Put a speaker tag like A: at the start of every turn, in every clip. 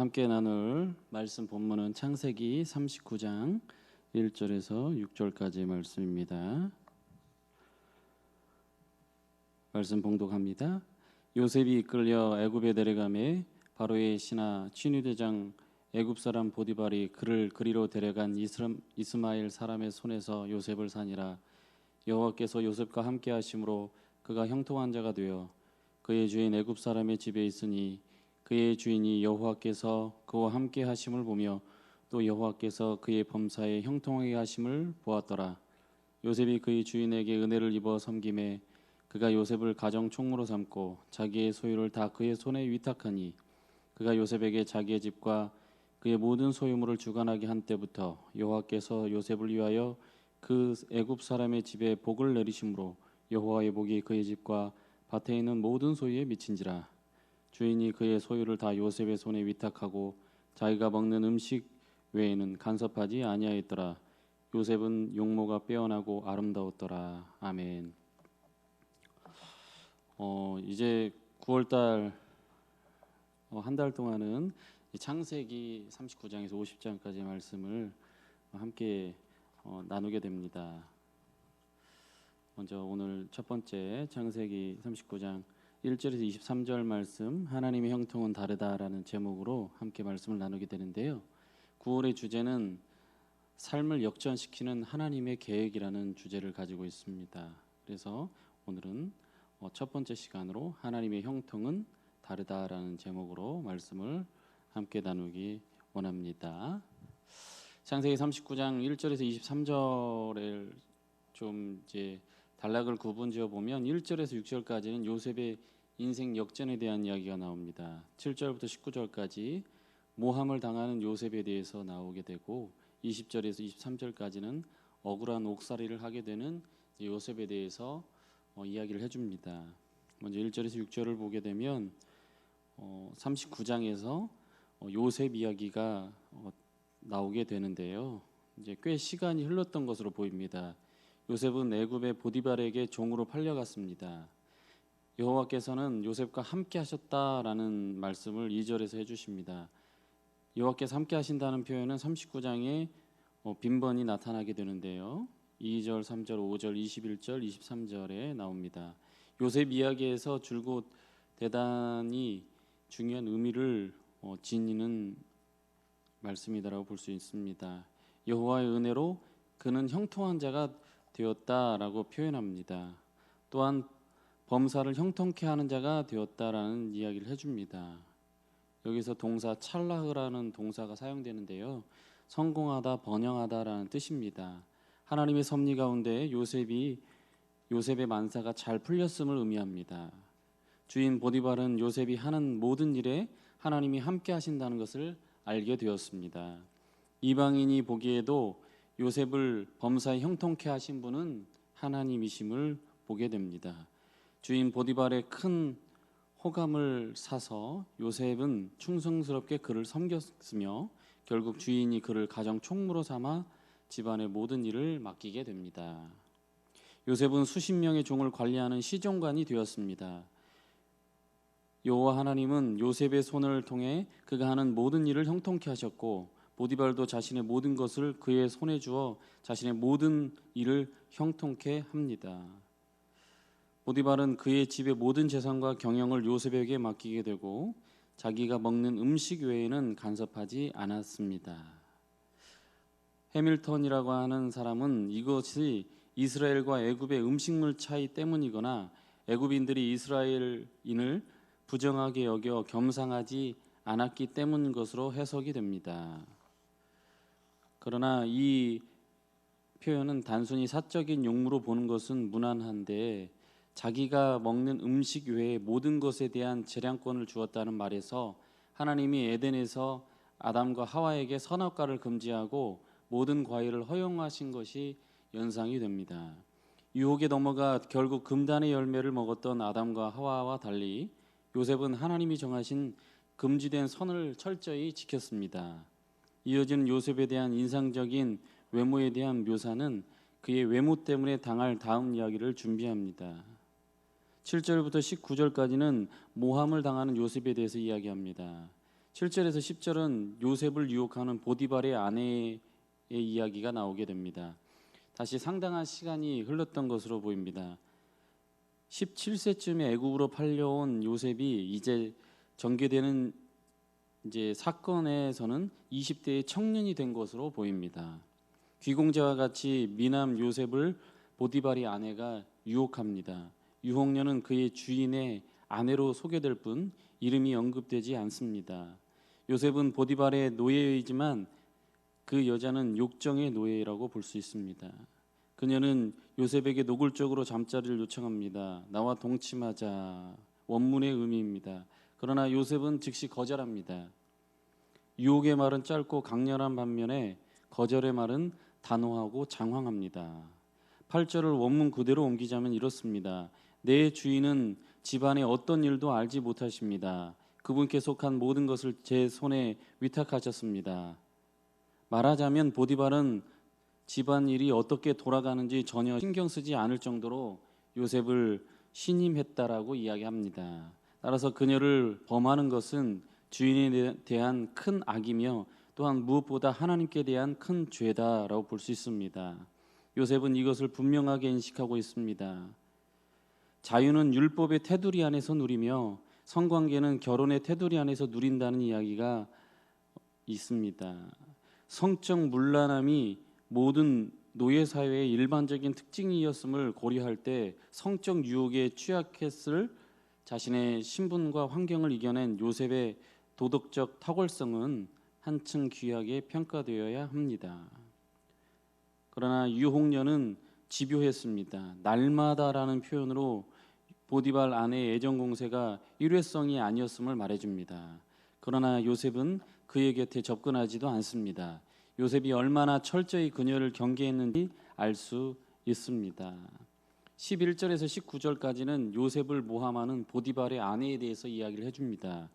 A: 함께 나눌 말씀 본문은 창세기 39장 1절에서 6절까지의 말씀입니다. 말씀 봉독합니다. 요셉이 이끌려 애굽에 데려가매 바로의 신하 취니대장 애굽 사람 보디발이 그를 그리로 데려간 이스마엘 사람의 손에서 요셉을 산이라. 여호와께서 요셉과 함께 하심으로 그가 형통한 자가 되어 그의 주인 애굽 사람의 집에 있으니 그의 주인이 여호와께서 그와 함께 하심을 보며 또 여호와께서 그의 범사에 형통하게 하심을 보았더라. 요셉이 그의 주인에게 은혜를 입어 섬김에 그가 요셉을 가정 총무로 삼고 자기의 소유를 다 그의 손에 위탁하니 그가 요셉에게 자기의 집과 그의 모든 소유물을 주관하게 한 때부터 여호와께서 요셉을 위하여 그 애굽 사람의 집에 복을 내리심으로 여호와의 복이 그의 집과 밭에 있는 모든 소유에 미친지라. 주인이 그의 소유를 다 요셉의 손에 위탁하고 자기가 먹는 음식 외에는 간섭하지 아니하였더라. 요셉은 용모가 빼어나고 아름다웠더라. 아멘. 이제 9월달 한 달 동안은 창세기 39장에서 50장까지의 말씀을 함께 나누게 됩니다. 먼저 오늘 첫 번째 창세기 39장 1절에서 23절 말씀, 하나님의 형통은 다르다라는 제목으로 함께 말씀을 나누게 되는데요. 9월의 주제는 삶을 역전시키는 하나님의 계획이라는 주제를 가지고 있습니다. 그래서 오늘은 첫 번째 시간으로 하나님의 형통은 다르다라는 제목으로 말씀을 함께 나누기 원합니다. 창세기 39장 1절에서 23절을 좀 이제 단락을 구분지어 보면 1절에서 6절까지는 요셉의 인생 역전에 대한 이야기가 나옵니다. 7절부터 19절까지 모함을 당하는 요셉에 대해서 나오게 되고 20절에서 23절까지는 억울한 옥살이를 하게 되는 요셉에 대해서 이야기를 해줍니다. 먼저 1절에서 6절을 보게 되면 39장에서 요셉 이야기가 나오게 되는데요. 이제 꽤 시간이 흘렀던 것으로 보입니다. 요셉은 애굽의 보디발에게 종으로 팔려갔습니다. 여호와께서는 요셉과 함께 하셨다라는 말씀을 2절에서 해주십니다. 여호와께서 함께 하신다는 표현은 39장에 빈번히 나타나게 되는데요. 2절, 3절, 5절, 21절, 23절에 나옵니다. 요셉 이야기에서 줄곧 대단히 중요한 의미를 지니는 말씀이다라고 볼 수 있습니다. 여호와의 은혜로 그는 형통한 자가 되었다라고 표현합니다. 또한 범사를 형통케 하는 자가 되었다라는 이야기를 해줍니다. 여기서 동사 찰라흐라는 동사가 사용되는데요. 성공하다, 번영하다라는 뜻입니다. 하나님의 섭리 가운데 요셉의 만사가 잘 풀렸음을 의미합니다. 주인 보디발은 요셉이 하는 모든 일에 하나님이 함께 하신다는 것을 알게 되었습니다. 이방인이 보기에도 요셉을 범사에 형통케 하신 분은 하나님이심을 보게 됩니다. 주인 보디발의 큰 호감을 사서 요셉은 충성스럽게 그를 섬겼으며 결국 주인이 그를 가정 총무로 삼아 집안의 모든 일을 맡기게 됩니다. 요셉은 수십 명의 종을 관리하는 시종관이 되었습니다. 여호와 하나님은 요셉의 손을 통해 그가 하는 모든 일을 형통케 하셨고 보디발도 자신의 모든 것을 그의 손에 주어 자신의 모든 일을 형통케 합니다. 보디발은 그의 집의 모든 재산과 경영을 요셉에게 맡기게 되고 자기가 먹는 음식 외에는 간섭하지 않았습니다. 해밀턴이라고 하는 사람은 이것이 이스라엘과 애굽의 음식물 차이 때문이거나 애굽인들이 이스라엘인을 부정하게 여겨 겸상하지 않았기 때문인 것으로 해석이 됩니다. 그러나 이 표현은 단순히 사적인 용무로 보는 것은 무난한데 자기가 먹는 음식 외에 모든 것에 대한 재량권을 주었다는 말에서 하나님이 에덴에서 아담과 하와에게 선악과를 금지하고 모든 과일을 허용하신 것이 연상이 됩니다. 유혹에 넘어가 결국 금단의 열매를 먹었던 아담과 하와와 달리 요셉은 하나님이 정하신 금지된 선을 철저히 지켰습니다. 이어지는 요셉에 대한 인상적인 외모에 대한 묘사는 그의 외모 때문에 당할 다음 이야기를 준비합니다. 7절부터 19절까지는 모함을 당하는 요셉에 대해서 이야기합니다. 7절에서 10절은 요셉을 유혹하는 보디발의 아내의 이야기가 나오게 됩니다. 다시 상당한 시간이 흘렀던 것으로 보입니다. 17세쯤에 애굽으로 팔려온 요셉이 이제 전개되는 사건에서는 20대의 청년이 된 것으로 보입니다. 귀공자와 같이 미남 요셉을 보디발의 아내가 유혹합니다. 유혹녀는 그의 주인의 아내로 소개될 뿐 이름이 언급되지 않습니다. 요셉은 보디발의 노예이지만 그 여자는 욕정의 노예라고 볼 수 있습니다. 그녀는 요셉에게 노골적으로 잠자리를 요청합니다. 나와 동침하자. 원문의 의미입니다. 그러나 요셉은 즉시 거절합니다. 유혹의 말은 짧고 강렬한 반면에 거절의 말은 단호하고 장황합니다. 8절을 원문 그대로 옮기자면 이렇습니다. 내 주인은 집안의 어떤 일도 알지 못하십니다. 그분께 속한 모든 것을 제 손에 위탁하셨습니다. 말하자면 보디발은 집안일이 어떻게 돌아가는지 전혀 신경 쓰지 않을 정도로 요셉을 신임했다라고 이야기합니다. 따라서 그녀를 범하는 것은 주인에 대한 큰 악이며 또한 무엇보다 하나님께 대한 큰 죄다라고 볼 수 있습니다. 요셉은 이것을 분명하게 인식하고 있습니다. 자유는 율법의 테두리 안에서 누리며 성관계는 결혼의 테두리 안에서 누린다는 이야기가 있습니다. 성적 문란함이 모든 노예 사회의 일반적인 특징이었음을 고려할 때 성적 유혹에 취약했을 자신의 신분과 환경을 이겨낸 요셉의 도덕적 탁월성은 한층 귀하게 평가되어야 합니다. 그러나 유혹녀는 집요했습니다. 날마다라는 표현으로 보디발 아내의 애정 공세가 일회성이 아니었음을 말해줍니다. 그러나 요셉은 그의 곁에 접근하지도 않습니다. 요셉이 얼마나 철저히 그녀를 경계했는지 알 수 있습니다. 11절에서 19절까지는 요셉을 모함하는 보디발의 아내에 대해서 이야기를 해줍니다.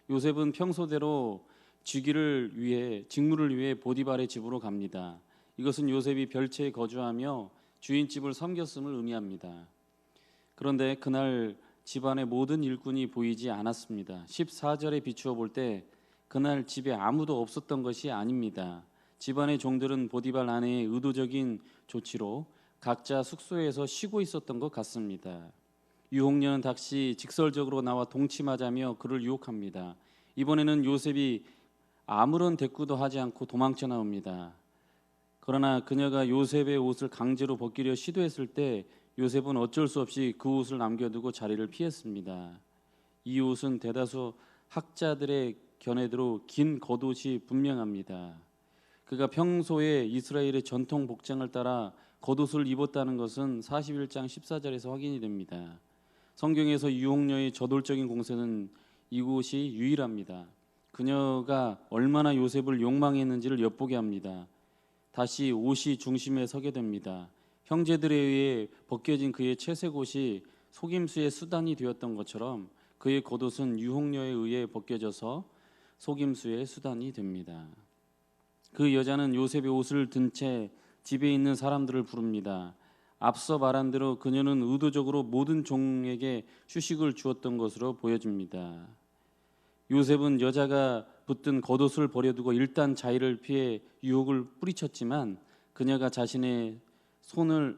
A: 요셉은 평소대로 직무를 위해 보디발의 집으로 갑니다. 이것은 요셉이 별채에 거주하며 주인집을 섬겼음을 의미합니다. 그런데 그날 집안의 모든 일꾼이 보이지 않았습니다. 14절에 비추어 볼 때 그날 집에 아무도 없었던 것이 아닙니다. 집안의 종들은 보디발 아내의 의도적인 조치로 각자 숙소에서 쉬고 있었던 것 같습니다. 유혹녀는 다시 직설적으로 나와 동침하자며 그를 유혹합니다. 이번에는 요셉이 아무런 대꾸도 하지 않고 도망쳐 나옵니다. 그러나 그녀가 요셉의 옷을 강제로 벗기려 시도했을 때 요셉은 어쩔 수 없이 그 옷을 남겨두고 자리를 피했습니다. 이 옷은 대다수 학자들의 견해대로 긴 겉옷이 분명합니다. 그가 평소에 이스라엘의 전통 복장을 따라 겉옷을 입었다는 것은 41장 14절에서 확인이 됩니다. 성경에서 유혹녀의 저돌적인 공세는 이곳이 유일합니다. 그녀가 얼마나 요셉을 욕망했는지를 엿보게 합니다. 다시 옷이 중심에 서게 됩니다. 형제들에 의해 벗겨진 그의 채색 옷이 속임수의 수단이 되었던 것처럼 그의 겉옷은 유혹녀에 의해 벗겨져서 속임수의 수단이 됩니다. 그 여자는 요셉의 옷을 든 채 집에 있는 사람들을 부릅니다. 앞서 말한 대로 그녀는 의도적으로 모든 종에게 휴식을 주었던 것으로 보여집니다. 요셉은 여자가 붙든 겉옷을 버려두고 일단 자의를 피해 유혹을 뿌리쳤지만 그녀가 자신의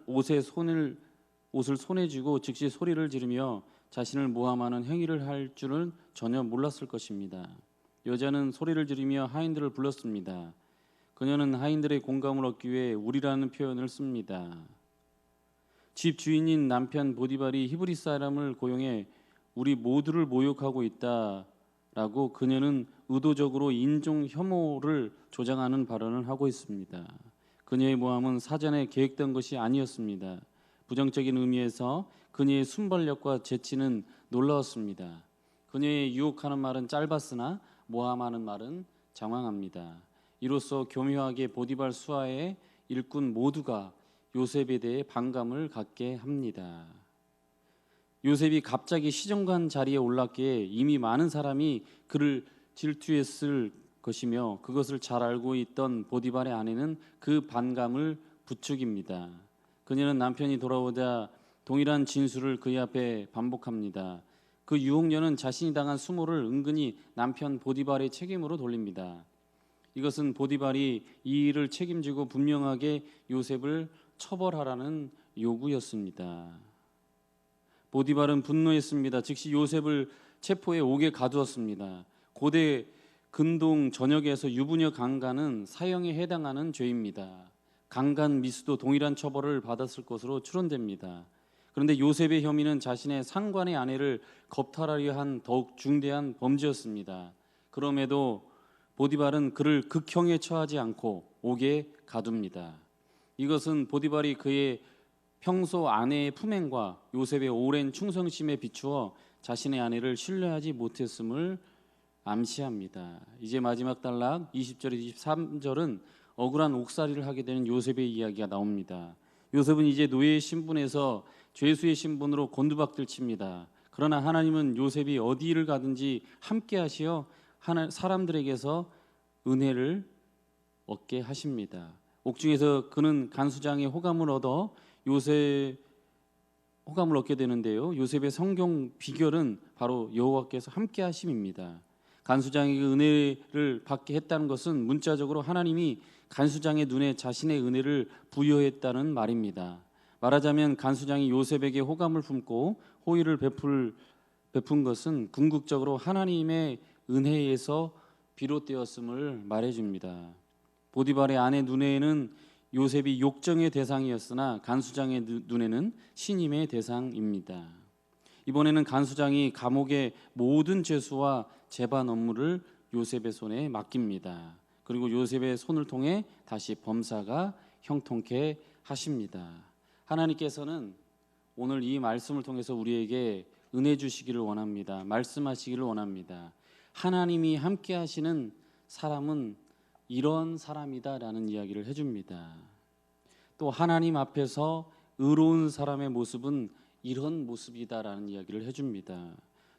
A: 옷을 손에 쥐고 즉시 소리를 지르며 자신을 모함하는 행위를 할 줄은 전혀 몰랐을 것입니다. 여자는 소리를 지르며 하인들을 불렀습니다. 그녀는 하인들의 공감을 얻기 위해 우리라는 표현을 씁니다. 집 주인인 남편 보디발이 히브리 사람을 고용해 우리 모두를 모욕하고 있다라고 그녀는 의도적으로 인종 혐오를 조장하는 발언을 하고 있습니다. 그녀의 모함은 사전에 계획된 것이 아니었습니다. 부정적인 의미에서 그녀의 순발력과 재치는 놀라웠습니다. 그녀의 유혹하는 말은 짧았으나 모함하는 말은 장황합니다. 이로써 교묘하게 보디발 수하의 일꾼 모두가 요셉에 대해 반감을 갖게 합니다. 요셉이 갑자기 시정관 자리에 올랐기에 이미 많은 사람이 그를 질투했을 것이며 그것을 잘 알고 있던 보디발의 아내는 그 반감을 부추깁니다. 그녀는 남편이 돌아오자 동일한 진술을 그의 앞에 반복합니다. 그 유혹녀는 자신이 당한 수모를 은근히 남편 보디발의 책임으로 돌립니다. 이것은 보디발이 이 일을 책임지고 분명하게 요셉을 처벌하라는 요구였습니다. 보디발은 분노했습니다. 즉시 요셉을 체포해 옥에 가두었습니다. 고대 근동 전역에서 유부녀 강간은 사형에 해당하는 죄입니다. 강간 미수도 동일한 처벌을 받았을 것으로 추론됩니다. 그런데 요셉의 혐의는 자신의 상관의 아내를 겁탈하려 한 더욱 중대한 범죄였습니다. 그럼에도 보디발은 그를 극형에 처하지 않고 옥에 가둡니다. 이것은 보디발이 그의 평소 아내의 품행과 요셉의 오랜 충성심에 비추어 자신의 아내를 신뢰하지 못했음을 암시합니다. 이제 마지막 단락 20절 23절은 억울한 옥살이를 하게 되는 요셉의 이야기가 나옵니다. 요셉은 이제 노예의 신분에서 죄수의 신분으로 곤두박질 칩니다. 그러나 하나님은 요셉이 어디를 가든지 함께 하시어 사람들에게서 은혜를 얻게 하십니다. 옥중에서 그는 간수장의 호감을 얻게 되는데요. 요셉의 성경 비결은 바로 여호와께서 함께 하심입니다. 간수장에게 은혜를 받게 했다는 것은 문자적으로 하나님이 간수장의 눈에 자신의 은혜를 부여했다는 말입니다. 말하자면 간수장이 요셉에게 호감을 품고 호의를 베푼 것은 궁극적으로 하나님의 은혜에서 비롯되었음을 말해줍니다. 보디발의 아내 눈에는 요셉이 욕정의 대상이었으나 간수장의 눈에는 신임의 대상입니다. 이번에는 간수장이 감옥의 모든 죄수와 재반 업무를 요셉의 손에 맡깁니다. 그리고 요셉의 손을 통해 다시 범사가 형통케 하십니다. 하나님께서는 오늘 이 말씀을 통해서 우리에게 은혜 주시기를 원합니다. 말씀하시기를 원합니다. 하나님이 함께 하시는 사람은 이런 사람이다라는 이야기를 해줍니다. 또 하나님 앞에서 의로운 사람의 모습은 이런 모습이다라는 이야기를 해줍니다.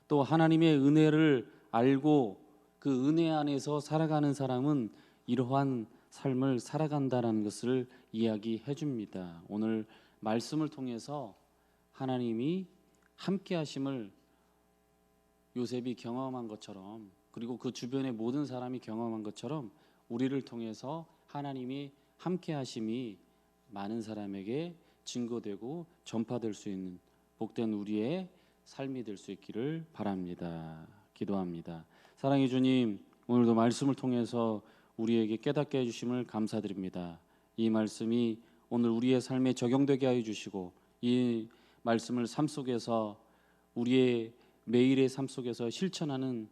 A: 또 하나님의 은혜를 알고 그 은혜 안에서 살아가는 사람은 이러한 삶을 살아간다라는 것을 이야기해 줍니다. 오늘 말씀을 통해서 하나님이 함께 하심을 요셉이 경험한 것처럼, 그리고 그 주변의 모든 사람이 경험한 것처럼 우리를 통해서 하나님이 함께 하심이 많은 사람에게 증거되고 전파될 수 있는 복된 우리의 삶이 될 수 있기를 바랍니다. 기도합니다. 사랑해 주님, 오늘도 말씀을 통해서 우리에게 깨닫게 해주심을 감사드립니다. 이 말씀이 오늘 우리의 삶에 적용되게 하여 주시고 이 말씀을 삶 속에서 우리의 매일의 삶 속에서 실천하는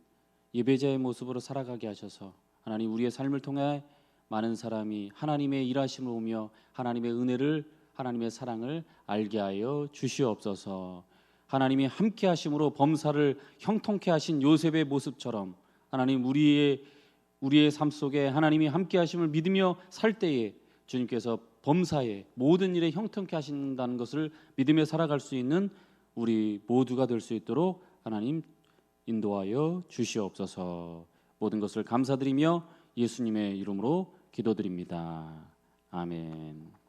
A: 예배자의 모습으로 살아가게 하셔서 하나님 우리의 삶을 통해 많은 사람이 하나님의 일하심을 보며 하나님의 은혜를, 하나님의 사랑을 알게 하여 주시옵소서. 하나님이 함께 하심으로 범사를 형통케 하신 요셉의 모습처럼 하나님 우리의 삶 속에 하나님이 함께 하심을 믿으며 살 때에 주님께서 범사에 모든 일에 형통케 하신다는 것을 믿으며 살아갈 수 있는 우리 모두가 될 수 있도록 하나님 인도하여 주시옵소서. 모든 것을 감사드리며 예수님의 이름으로 기도드립니다. 아멘.